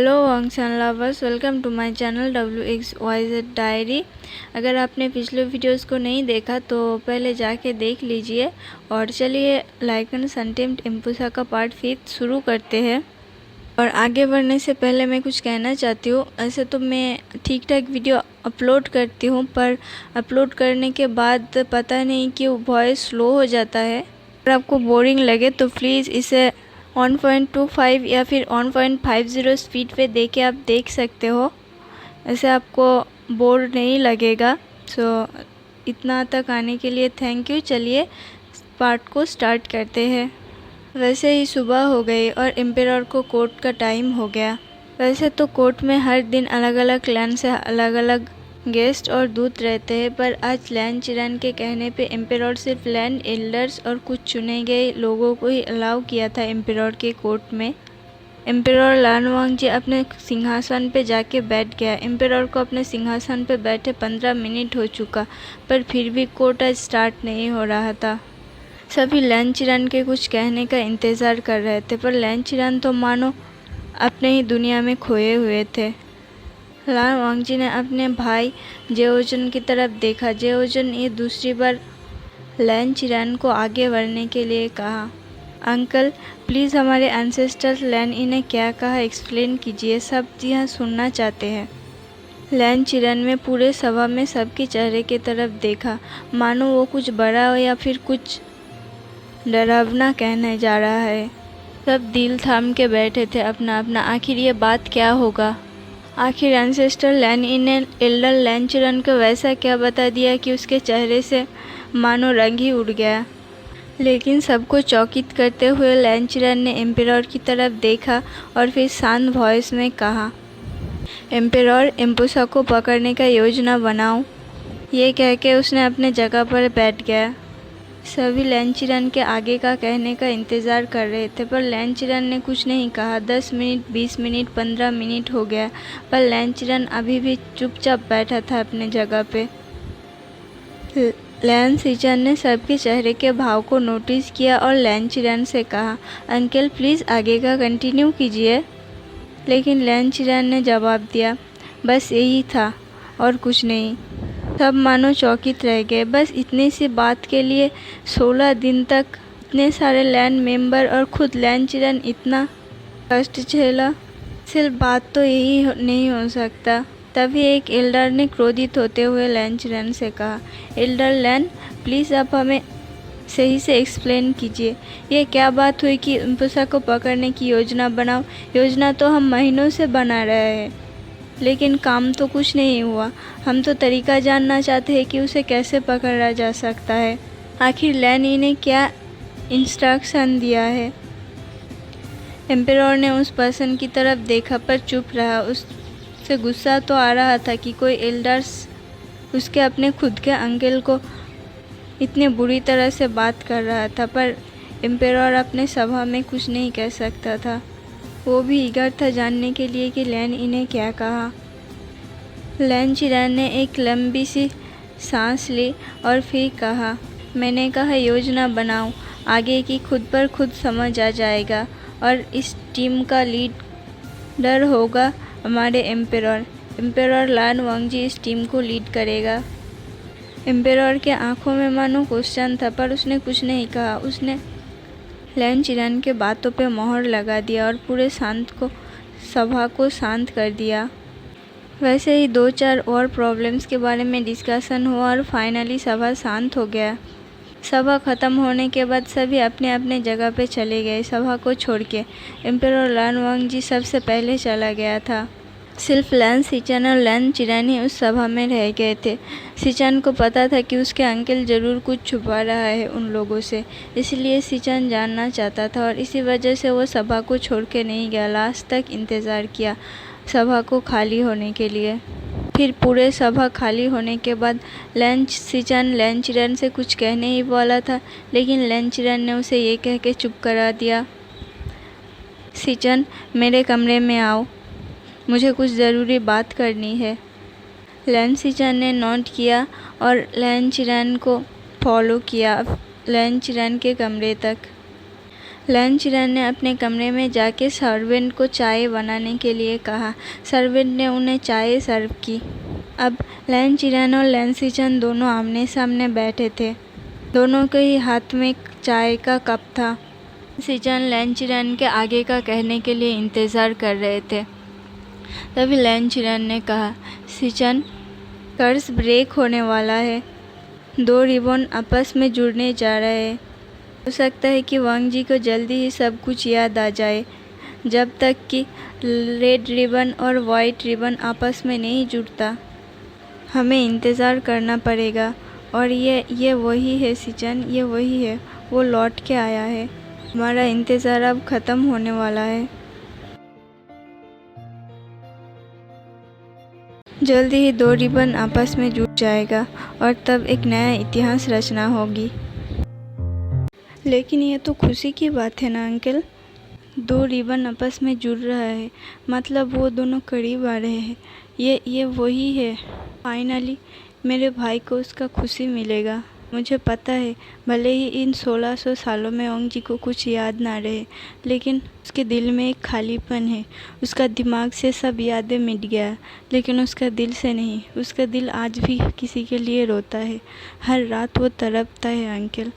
Hello वंग्स and lovers, welcome to my channel WXYZ diary. अगर आपने पिछले वीडियोस को नहीं देखा तो पहले जाके देख लीजिए। और चलिए लाइकन संटेम्प्ट इम्पुसा का पार्ट 5 शुरू करते हैं। और आगे बढ़ने से पहले मैं कुछ कहना चाहती हूँ। ऐसे तो मैं ठीक ठाक वीडियो अपलोड करती हूँ, पर अपलोड करने के बाद पता नहीं क्यों वॉइस स्लो हो जाता है। अगर आपको बोरिंग लगे तो प्लीज़ इसे 1.25 या फिर 1.50 स्पीड पे दे के आप देख सकते हो। ऐसे आपको बोर नहीं लगेगा। सो इतना तक आने के लिए थैंक यू। चलिए पार्ट को स्टार्ट करते हैं। वैसे ही सुबह हो गई और एम्पेरर को कोर्ट का टाइम हो गया। वैसे तो कोर्ट में हर दिन अलग अलग क्लैन से अलग अलग गेस्ट और दूत रहते हैं, पर आज लैन चिरान के कहने पे एम्पेरर सिर्फ लैंड एल्डर्स और कुछ चुने गए लोगों को ही अलाउ किया था एम्पेरर के कोर्ट में। एम्पेरर लानवांगजी अपने सिंहासन पे जाके बैठ गया। एम्पेरर को अपने सिंहासन पे बैठे 15 मिनट हो चुका, पर फिर भी कोर्ट आज स्टार्ट नहीं हो रहा था। सभी लैन चिरान के कुछ कहने का इंतज़ार कर रहे थे, पर लैन चिरान तो मानो अपने ही दुनिया में खोए हुए थे। लानवांगजी ने अपने भाई जेओजन की तरफ देखा। जेओजन ये दूसरी बार लैन चिरान को आगे बढ़ने के लिए कहा। अंकल प्लीज़ हमारे एंसेस्टर्स लैन इन्हें क्या कहा एक्सप्लेन कीजिए, सब यहाँ सुनना चाहते हैं। लैन चिरान में पूरे सभा में सबके चेहरे की तरफ देखा, मानो वो कुछ बड़ा हो या फिर कुछ डरावना कहने जा रहा है। सब दिल थाम के बैठे थे अपना अपना, आखिर ये बात क्या होगा। आखिर एंसेस्टर लैन इन्हें एल्डर लैन चिरान को वैसा क्या बता दिया कि उसके चेहरे से मानो रंग ही उड़ गया। लेकिन सबको चौकित करते हुए लैन चिरान ने एम्पेरर की तरफ देखा और फिर शांत वॉइस में कहा, एम्पेरर इम्पुसा को पकड़ने का योजना बनाओ। ये कह के उसने अपने जगह पर बैठ गया। सभी लैन चिरान के आगे का कहने का इंतज़ार कर रहे थे, पर लैन चिरान ने कुछ नहीं कहा। 10 मिनट, 20 मिनट, 15 मिनट हो गया, पर लैन चिरान अभी भी चुपचाप बैठा था अपने जगह पे। लैन सिचान ने सबके चेहरे के भाव को नोटिस किया और लैन चिरान से कहा, अंकल प्लीज़ आगे का कंटिन्यू कीजिए। लेकिन लैन चिरान ने जवाब दिया, बस यही था और कुछ नहीं। सब मानो चौकित रह गए। बस इतनी सी बात के लिए 16 दिन तक इतने सारे लैंड मेंबर और खुद लैन चिरान इतना कष्ट झेला। सिर्फ बात तो यही नहीं हो सकता। तभी एक एल्डर ने क्रोधित होते हुए लैन चिरान से कहा, एल्डर लैन प्लीज़ आप हमें सही से एक्सप्लेन कीजिए। ये क्या बात हुई कि इम्पुसा को पकड़ने की योजना बनाओ। योजना तो हम महीनों से बना रहे हैं, लेकिन काम तो कुछ नहीं हुआ। हम तो तरीका जानना चाहते हैं कि उसे कैसे पकड़ा जा सकता है। आखिर लैन इन्हें क्या इंस्ट्रक्शन दिया है। एम्पेरर ने उस पर्सन की तरफ देखा पर चुप रहा। उससे गुस्सा तो आ रहा था कि कोई एल्डर्स उसके अपने खुद के अंकल को इतने बुरी तरह से बात कर रहा था, पर एम्पेरर अपने सभा में कुछ नहीं कह सकता था। वो भी ईगर था जानने के लिए कि लैन इन्हें क्या कहा। लैन चिरान ने एक लंबी सी सांस ली और फिर कहा, मैंने कहा योजना बनाओ, आगे की खुद पर खुद समझ आ जाएगा और इस टीम का लीडर होगा हमारे एम्पेरर। एम्पेरर लानवांगजी इस टीम को लीड करेगा। एम्पेरर के आंखों में मानो क्वेश्चन था, पर उसने कुछ नहीं कहा। उसने लैन चिरान के बातों पे मोहर लगा दिया और पूरे सभा को शांत कर दिया। वैसे ही 2-4 और प्रॉब्लम्स के बारे में डिस्कशन हुआ और फाइनली सभा शांत हो गया। सभा ख़त्म होने के बाद सभी अपने अपने जगह पे चले गए सभा को छोड़ के। एम्पेरर लानवांगजी सबसे पहले चला गया था। सिर्फ लैन सिचान और लैन चिरान ही उस सभा में रह गए थे। सिचान को पता था कि उसके अंकल ज़रूर कुछ छुपा रहा है उन लोगों से, इसलिए सिचान जानना चाहता था और इसी वजह से वो सभा को छोड़ के नहीं गया। लास्ट तक इंतज़ार किया सभा को खाली होने के लिए। फिर पूरे सभा खाली होने के बाद लैन सिचान लैन चिरान से कुछ कहने ही वाला था, लेकिन लैन चिरान ने उसे ये कह के चुप करा दिया, सिचान मेरे कमरे में आओ, मुझे कुछ ज़रूरी बात करनी है। लैन सिचान ने नोट किया और लैन चिरान को फॉलो किया लैन चिरान के कमरे तक। लैंचिरन ने अपने कमरे में जाके सर्वेंट को चाय बनाने के लिए कहा। सर्वेंट ने उन्हें चाय सर्व की। अब लैंचिरन और लैंसीचन दोनों आमने सामने बैठे थे। दोनों के ही हाथ में चाय का कप था। लैंसीचन लैंचिरन के आगे का कहने के लिए इंतज़ार कर रहे थे। तभी लैंचिरन ने कहा, सीचन, कर्ज ब्रेक होने वाला है। 2 रिबन आपस में जुड़ने जा रहे हैं। हो सकता है कि वांग जी को जल्दी ही सब कुछ याद आ जाए। जब तक कि रेड रिबन और वाइट रिबन आपस में नहीं जुड़ता, हमें इंतज़ार करना पड़ेगा। और ये वही है सीचन, ये वही है। वो लौट के आया है। हमारा इंतज़ार अब ख़त्म होने वाला है। जल्दी ही 2 रिबन आपस में जुड़ जाएगा और तब एक नया इतिहास रचना होगी। लेकिन ये तो खुशी की बात है ना अंकल। 2 रिबन आपस में जुड़ रहा है, मतलब वो दोनों करीब आ रहे हैं। ये वही है। फाइनली मेरे भाई को उसका खुशी मिलेगा। मुझे पता है, भले ही इन 1600 सालों में वांग जी को कुछ याद ना रहे, लेकिन उसके दिल में एक खालीपन है। उसका दिमाग से सब यादें मिट गया, लेकिन उसका दिल से नहीं। उसका दिल आज भी किसी के लिए रोता है। हर रात वो तड़पता है अंकल।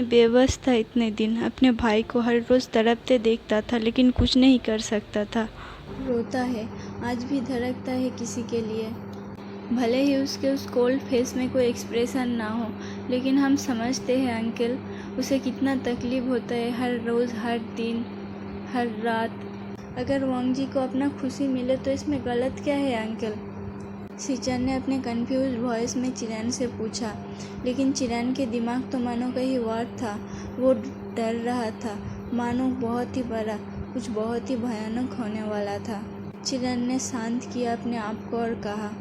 बेबस था इतने दिन। अपने भाई को हर रोज़ तड़पते देखता था, लेकिन कुछ नहीं कर सकता था। रोता है, आज भी धड़कता है किसी के लिए। भले ही उसके उस कोल्ड फेस में कोई एक्सप्रेशन ना हो, लेकिन हम समझते हैं अंकल, उसे कितना तकलीफ़ होता है हर रोज़, हर दिन, हर रात। अगर वांग जी को अपना खुशी मिले तो इसमें गलत क्या है अंकल? सीचन ने अपने कंफ्यूज वॉइस में चिरैन से पूछा, लेकिन चिरैन के दिमाग तो मानो कहीं और था। वो डर रहा था, मानो बहुत ही बड़ा, कुछ बहुत ही भयानक होने वाला था। चिरैन ने शांत किया अपने आप को और कहा,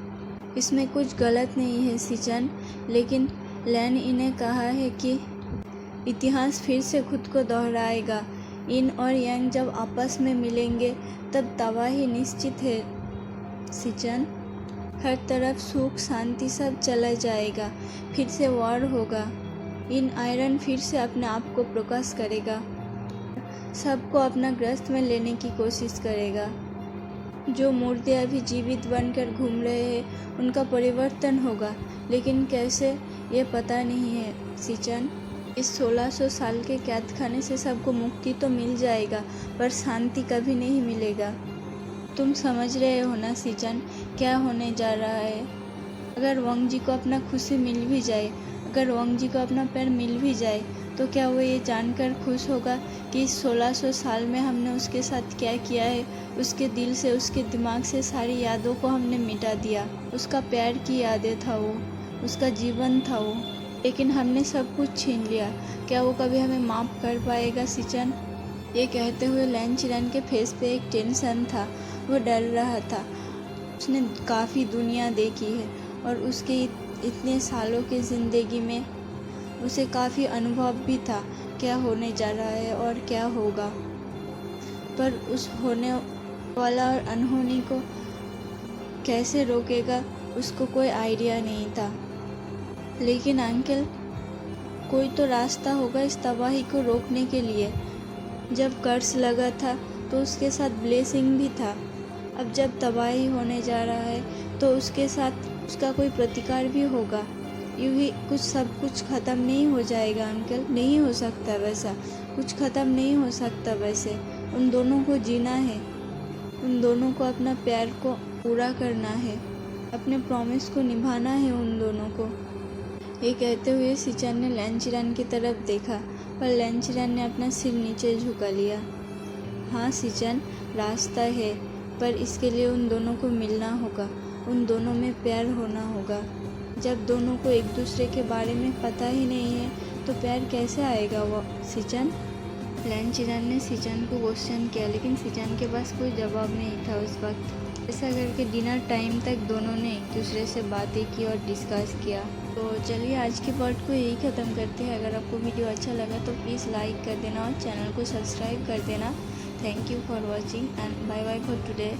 इसमें कुछ गलत नहीं है सीचन, लेकिन लैन इन्हें कहा है कि इतिहास फिर से खुद को दोहराएगा। इन और यांग जब आपस में मिलेंगे तब तबाही निश्चित है सीचन। हर तरफ सुख शांति सब चला जाएगा। फिर से वॉर होगा। इन आयरन फिर से अपने आप को प्रकाश करेगा, सबको अपना ग्रस्त में लेने की कोशिश करेगा। जो मुर्दे अभी जीवित बनकर घूम रहे हैं उनका परिवर्तन होगा, लेकिन कैसे ये पता नहीं है सीचन। इस 1600 साल के कैद खाने से सबको मुक्ति तो मिल जाएगा, पर शांति कभी नहीं मिलेगा। तुम समझ रहे हो ना सीचन, क्या होने जा रहा है? अगर वांग जी को अपना खुशी मिल भी जाए, अगर वांग जी को अपना पैर मिल भी जाए, तो क्या वो ये जानकर खुश होगा कि इस 1600 साल में हमने उसके साथ क्या किया है? उसके दिल से, उसके दिमाग से सारी यादों को हमने मिटा दिया। उसका प्यार की यादें था वो, उसका जीवन था वो, लेकिन हमने सब कुछ छीन लिया। क्या वो कभी हमें माफ़ कर पाएगा सीचन? ये कहते हुए लैंचिरन के फेस पे एक टेंशन था। वो डर रहा था। उसने काफ़ी दुनिया देखी है और उसके इतने सालों की ज़िंदगी में उसे काफ़ी अनुभव भी था क्या होने जा रहा है और क्या होगा, पर उस होने वाला और अनहोनी को कैसे रोकेगा उसको कोई आइडिया नहीं था। लेकिन अंकल, कोई तो रास्ता होगा इस तबाही को रोकने के लिए। जब कर्ज लगा था तो उसके साथ ब्लेसिंग भी था। अब जब तबाही होने जा रहा है तो उसके साथ उसका कोई प्रतिकार भी होगा। यूँ ही कुछ सब कुछ ख़त्म नहीं हो जाएगा अंकल, नहीं हो सकता वैसा। कुछ ख़त्म नहीं हो सकता वैसे। उन दोनों को जीना है, उन दोनों को अपना प्यार को पूरा करना है, अपने प्रॉमिस को निभाना है उन दोनों को। ये कहते हुए सीचन ने लैंचिरन की तरफ देखा, पर लैंचिरन ने अपना सिर नीचे झुका लिया। हाँ सीचन, रास्ता है, पर इसके लिए उन दोनों को मिलना होगा, उन दोनों में प्यार होना होगा। जब दोनों को एक दूसरे के बारे में पता ही नहीं है तो प्यार कैसे आएगा वो सीचन? लैंचिरन ने सीचन को क्वेश्चन किया, लेकिन सीचन के पास कोई जवाब नहीं था उस वक्त। ऐसा करके डिनर टाइम तक दोनों ने एक दूसरे से बातें की और डिस्कस किया। तो चलिए आज के पार्ट को यही ख़त्म करते हैं। अगर आपको वीडियो अच्छा लगा तो प्लीज़ लाइक कर देना और चैनल को सब्सक्राइब कर देना। Thank you for watching and bye bye for today.